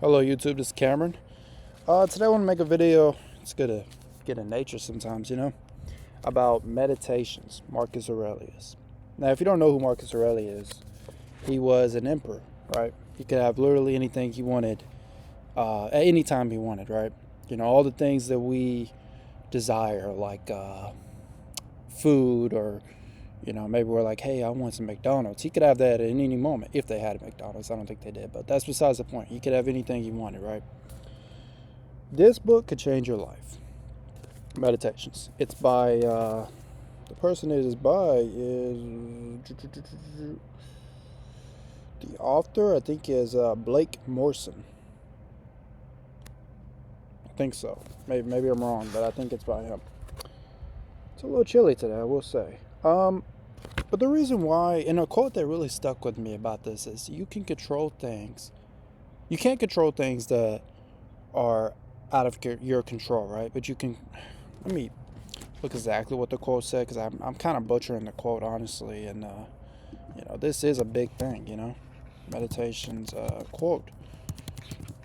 Hello YouTube, this is Cameron. Today I want to make a video. It's good to get in nature sometimes, about meditations, Marcus Aurelius. Now, if you don't know who Marcus Aurelius is, he was an emperor, right? He could have literally anything he wanted at any time he wanted, right? All the things that we desire, like food or maybe we're like, hey, I want some McDonald's. He could have that at any moment if they had a McDonald's. I don't think they did, but that's besides the point. He could have anything he wanted, right? This book could change your life. Meditations. It's by, the person it is by is, the author, I think, is Blake Morrison. I think so. Maybe I'm wrong, but I think it's by him. It's a little chilly today, I will say. But the reason why, and a quote that really stuck with me about this is, you can control things. You can't control things that are out of your control, right? But you can. Let me look exactly what the quote said, because I'm kind of butchering the quote, honestly. And this is a big thing. Meditations quote.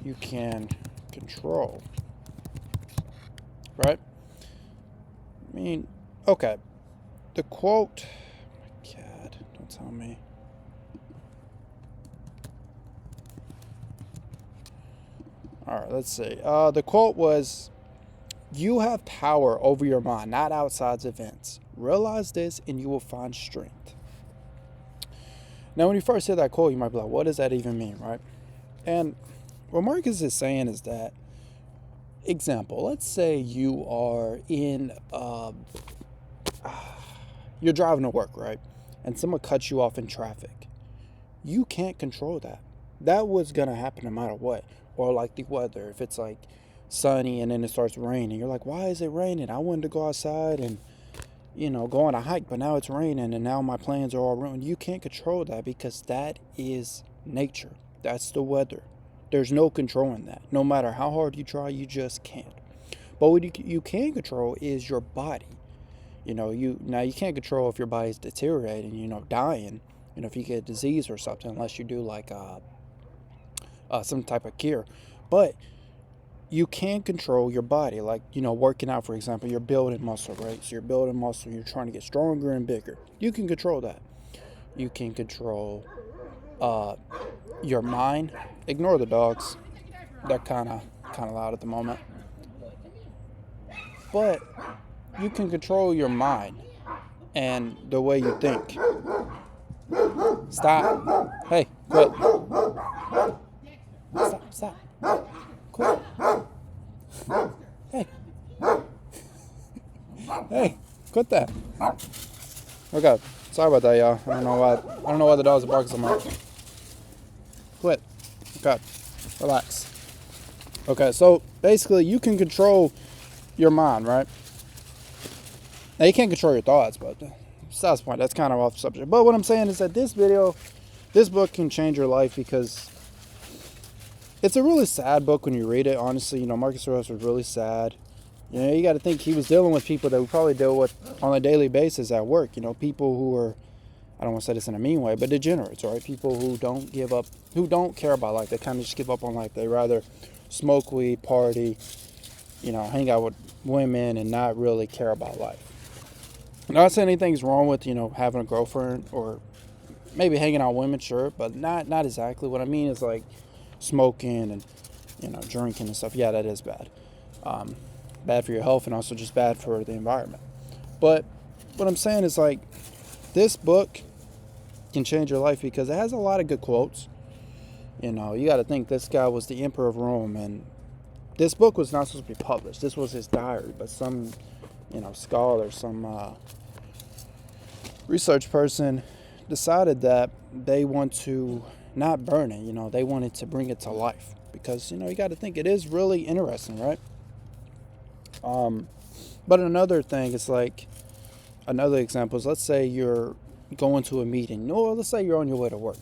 You can control, right? I mean, okay. The quote. God, don't tell me. All right, let's see. The quote was, "You have power over your mind, not outside events. Realize this and you will find strength." Now, when you first hear that quote, you might be like, what does that even mean, right? And what Marcus is saying is that, example, let's say you are you're driving to work, right? And someone cuts you off in traffic. You can't control that. That was going to happen no matter what. Or like the weather. If it's like sunny and then it starts raining, you're like, why is it raining? I wanted to go outside and, go on a hike, but now it's raining and now my plans are all ruined. You can't control that because that is nature. That's the weather. There's no controlling that. No matter how hard you try, you just can't. But what you can control is your body. You can't control if your body's deteriorating, dying, if you get a disease or something, unless you do like some type of cure. But you can control your body, like, working out, for example. You're building muscle, right? So you're building muscle, you're trying to get stronger and bigger. You can control that. You can control your mind. Ignore the dogs. They're kind of loud at the moment. But you can control your mind and the way you think. Stop. Hey, quit. Stop. Quit. Hey. Hey, quit that. Okay. Sorry about that, y'all. I don't know why the dogs are barking so much. Quit. Okay. Relax. Okay, so basically you can control your mind, right? Now, you can't control your thoughts, but besides the point, that's kind of off subject. But what I'm saying is that this book can change your life, because it's a really sad book when you read it, honestly. Marcus Aurelius was really sad. You got to think he was dealing with people that we probably deal with on a daily basis at work. People who are, I don't want to say this in a mean way, but degenerates, right? People who don't give up, who don't care about life. They kind of just give up on life. They rather smoke weed, party, hang out with women and not really care about life. Not saying anything's wrong with, having a girlfriend or maybe hanging out with women, sure, but not exactly. What I mean is like smoking and, drinking and stuff. Yeah, that is bad. Bad for your health and also just bad for the environment. But what I'm saying is, like, this book can change your life because it has a lot of good quotes. You got to think this guy was the emperor of Rome, and this book was not supposed to be published. This was his diary, but some scholar, some research person decided that they want to not burn it. They wanted to bring it to life because, you got to think it is really interesting, right? But another thing is, like, another example is, let's say you're going to a meeting, or let's say you're on your way to work.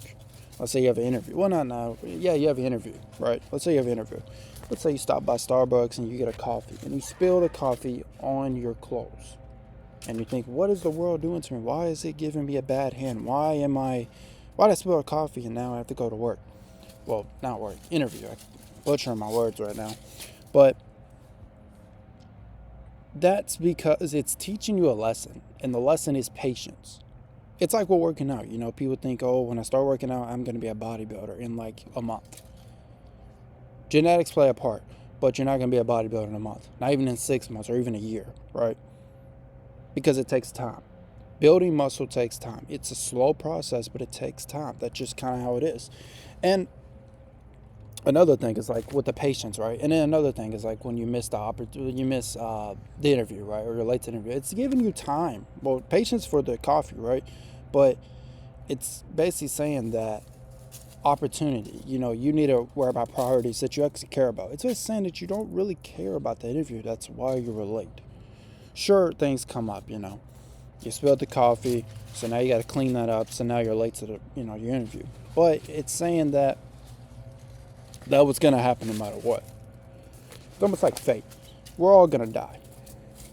Let's say you have an interview. Well, not now. Yeah, you have an interview, right? Let's say you have an interview. Let's say you stop by Starbucks and you get a coffee and you spill the coffee on your clothes. And you think, what is the world doing to me? Why is it giving me a bad hand? Why did I spill coffee and now I have to go to work? Well, not work, interview. butchering my words right now. But that's because it's teaching you a lesson, and the lesson is patience. It's like we're working out. You know, people think, oh, when I start working out, I'm going to be a bodybuilder in like a month. Genetics play a part, but you're not going to be a bodybuilder in a month, not even in 6 months or even a year, right? Because it takes time. Building muscle takes time. It's a slow process, but it takes time. That's just kind of how it is. And another thing is like with the patience, right? And then another thing is like when you miss the opportunity, you miss the interview, right? Or you're late to the interview. It's giving you time. Well, patience for the coffee, right? But it's basically saying that opportunity, you know, you need to worry about priorities that you actually care about. It's just saying that you don't really care about the interview. That's why you were late. Sure, things come up, you know. You spilled the coffee, so now you got to clean that up. So now you're late to the, you know, your interview. But it's saying that was going to happen no matter what. It's almost like fate. We're all going to die.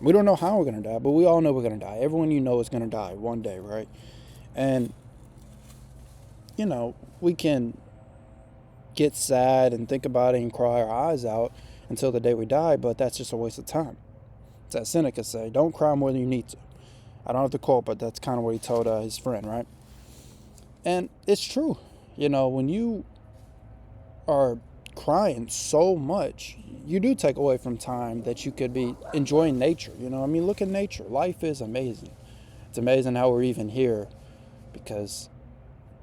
We don't know how we're going to die, but we all know we're going to die. Everyone you know is going to die one day, right? And, you know, we can get sad and think about it and cry our eyes out until the day we die, but that's just a waste of time. It's that Seneca say, don't cry more than you need to. I don't have the quote, but that's kind of what he told his friend, right? And it's true. You know, when you are crying so much, you do take away from time that you could be enjoying nature. You know, I mean, look at nature. Life is amazing. It's amazing how we're even here, because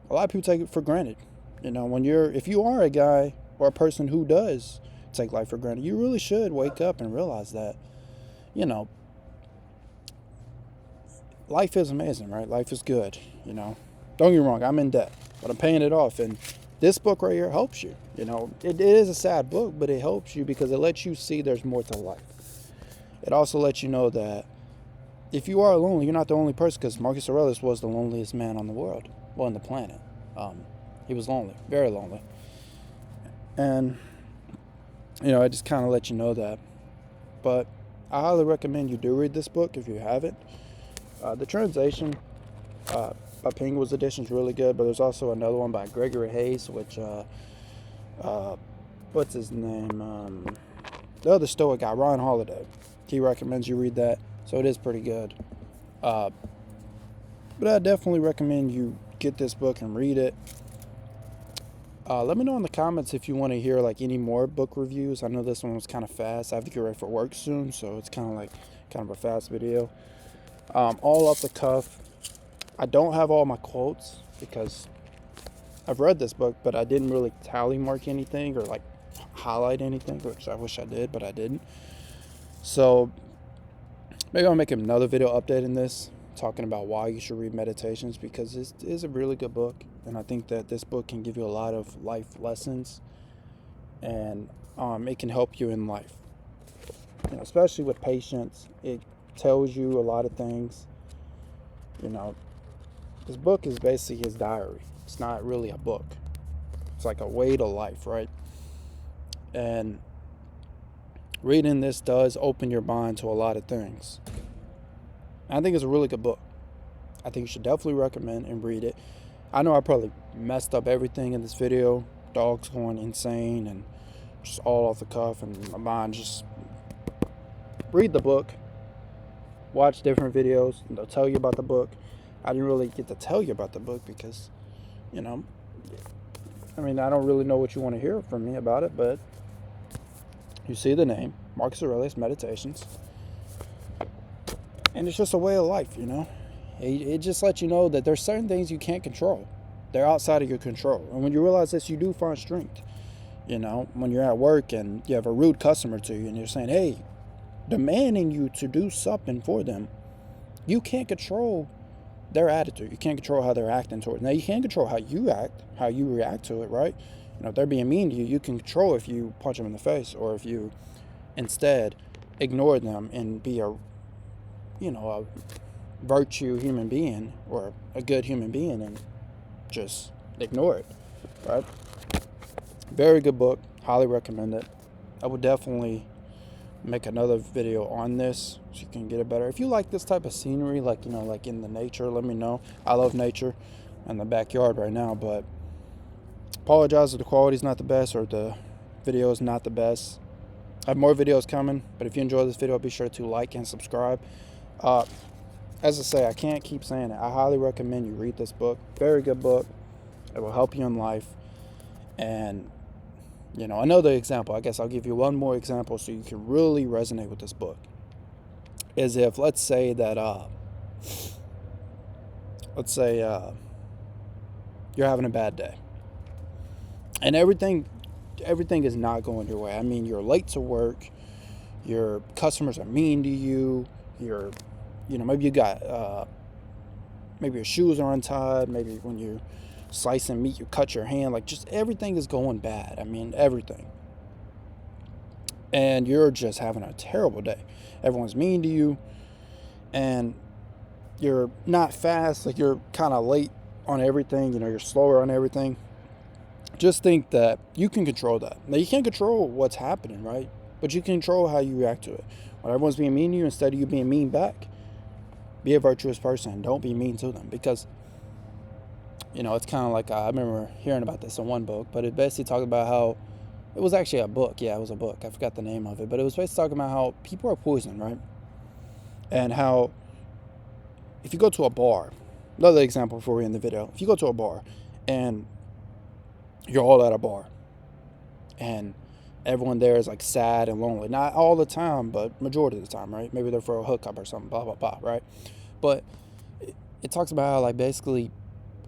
a lot of people take it for granted. You know, if you are a guy or a person who does take life for granted, you really should wake up and realize that, you know, life is amazing, right? Life is good, you know. Don't get me wrong, I'm in debt, but I'm paying it off. And this book right here helps you. You know, it is a sad book, but it helps you because it lets you see there's more to life. It also lets you know that if you are lonely, you're not the only person, because Marcus Aurelius was the loneliest man on the world, well, on the planet. He was lonely, very lonely. And, you know, I just kind of let you know that. But I highly recommend you do read this book if you haven't. The translation by Penguin's edition is really good, but there's also another one by Gregory Hayes, which, what's his name? The other Stoic guy, Ryan Holiday. He recommends you read that, so it is pretty good. But I definitely recommend you get this book and read it. Let me know in the comments if you want to hear like any more book reviews. I know this one was kind of fast. I have to get ready for work soon, so it's kind of a fast video. All off the cuff. I don't have all my quotes because I've read this book, but I didn't really tally mark anything or like highlight anything, which I wish I did, but I didn't. So maybe I'll make another video updating this, talking about why you should read Meditations, because it is a really good book, and I think that this book can give you a lot of life lessons, and it can help you in life, you know, especially with patience. It tells you a lot of things. You know, this book is basically his diary. It's not really a book. It's like a way to life, right? And reading this does open your mind to a lot of things. I think it's a really good book. I think you should definitely recommend and read it. I know I probably messed up everything in this video. Dogs going insane and just all off the cuff, and my mind just... Read the book. Watch different videos. They'll tell you about the book. I didn't really get to tell you about the book because, you know, I mean, I don't really know what you want to hear from me about it, but you see the name, Marcus Aurelius Meditations. And it's just a way of life, you know. It just lets you know that there's certain things you can't control. They're outside of your control. And when you realize this, you do find strength. You know, when you're at work and you have a rude customer to you and you're saying, hey, demanding you to do something for them, you can't control their attitude. You can't control how they're acting towards it. Now, you can control how you act, how you react to it, right? You know, if they're being mean to you, you can control if you punch them in the face, or if you instead ignore them and be a virtue human being, or a good human being, and just ignore it, right? Very good book. Highly recommend it. I would definitely make another video on this so you can get it better. If you like this type of scenery, like, you know, like in the nature, let me know. I love nature in the backyard right now, but apologize if the quality's not the best or the video is not the best. I have more videos coming, but if you enjoy this video, be sure to like and subscribe. As I say, I can't keep saying it. I highly recommend you read this book. Very good book. It will help you in life. And, another example, I guess I'll give you one more example so you can really resonate with this book. Is if, let's say that, you're having a bad day. And everything is not going your way. I mean, you're late to work. Your customers are mean to you. Maybe you got, maybe your shoes are untied. Maybe when you slicing meat, you cut your hand. Like, just everything is going bad. I mean, everything. And you're just having a terrible day. Everyone's mean to you. And you're not fast. Like, you're kind of late on everything. You're slower on everything. Just think that you can control that. Now, you can't control what's happening, right? But you can control how you react to it. When everyone's being mean to you, instead of you being mean back, be a virtuous person. Don't be mean to them. Because, it's kind of like, I remember hearing about this in one book, but it basically talked about how, it was actually a book. Yeah, it was a book. I forgot the name of it. But it was basically talking about how people are poison, right? And how, if you go to a bar, another example before we end the video, if you go to a bar and you're all at a bar and everyone there is like sad and lonely, not all the time, but majority of the time, right? Maybe they're for a hookup or something, blah, blah, blah, right? But it talks about how, like, basically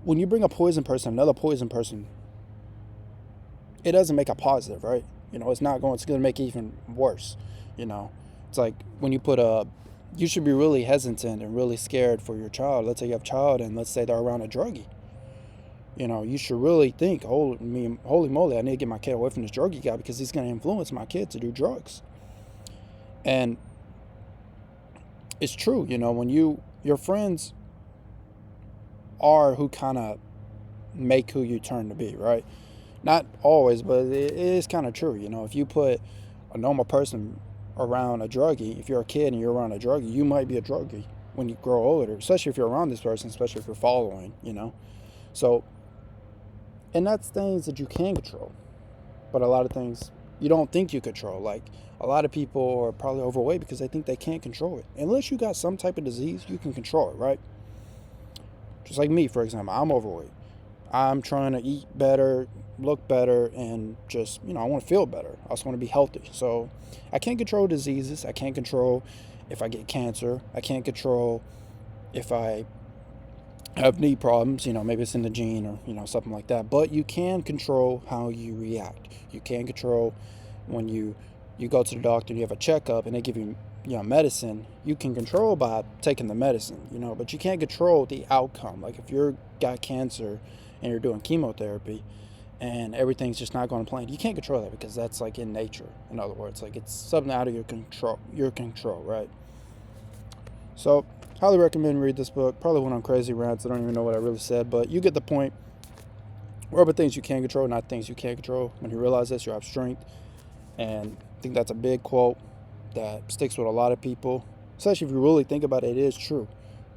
when you bring a poison person, another poison person, it doesn't make a positive, right? It's going to make it even worse. It's like when you you should be really hesitant and really scared for your child. Let's say you have a child and let's say they're around a druggie. You should really think, holy moly, I need to get my kid away from this druggie guy because he's going to influence my kid to do drugs. And it's true, when your friends are who kind of make who you turn to be, right? Not always, but it is kind of true. If you put a normal person around a druggie, if you're a kid and you're around a druggie, you might be a druggie when you grow older, especially if you're around this person, especially if you're following, So, and that's things that you can control. But a lot of things you don't think you control. Like, a lot of people are probably overweight because they think they can't control it. Unless you got some type of disease, you can control it, right? Just like me, for example, I'm overweight. I'm trying to eat better, look better, and just, I want to feel better. I also want to be healthy. So I can't control diseases. I can't control if I get cancer. I can't control if I have knee problems. Maybe it's in the gene or, something like that. But you can control how you react. You can control when you go to the doctor and you have a checkup and they give you, medicine. You can control by taking the medicine, but you can't control the outcome. Like, if you're got cancer and you're doing chemotherapy and everything's just not going to plan, you can't control that because that's like in nature. In other words, like, it's something out of your control, right? So highly recommend read this book. Probably went on crazy rants. I don't even know what I really said, but you get the point. What are things you can control, not things you can't control? When you realize this, you have strength. And I think that's a big quote that sticks with a lot of people, especially if you really think about it. It is true.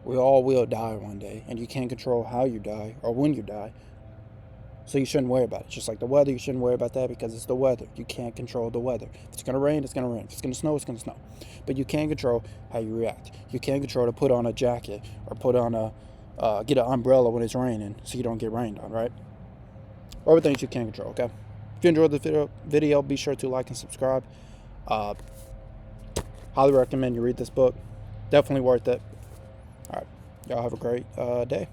We all will die one day, and you can't control how you die or when you die. So you shouldn't worry about it. Just like the weather, you shouldn't worry about that because it's the weather. You can't control the weather. If it's going to rain, it's going to rain. If it's going to snow, it's going to snow. But you can control how you react. You can control to put on a jacket or put on get an umbrella when it's raining so you don't get rained on, right? Or things you can control, okay? If you enjoyed the video, be sure to like and subscribe. Highly recommend you read this book. Definitely worth it. All right. Y'all have a great day.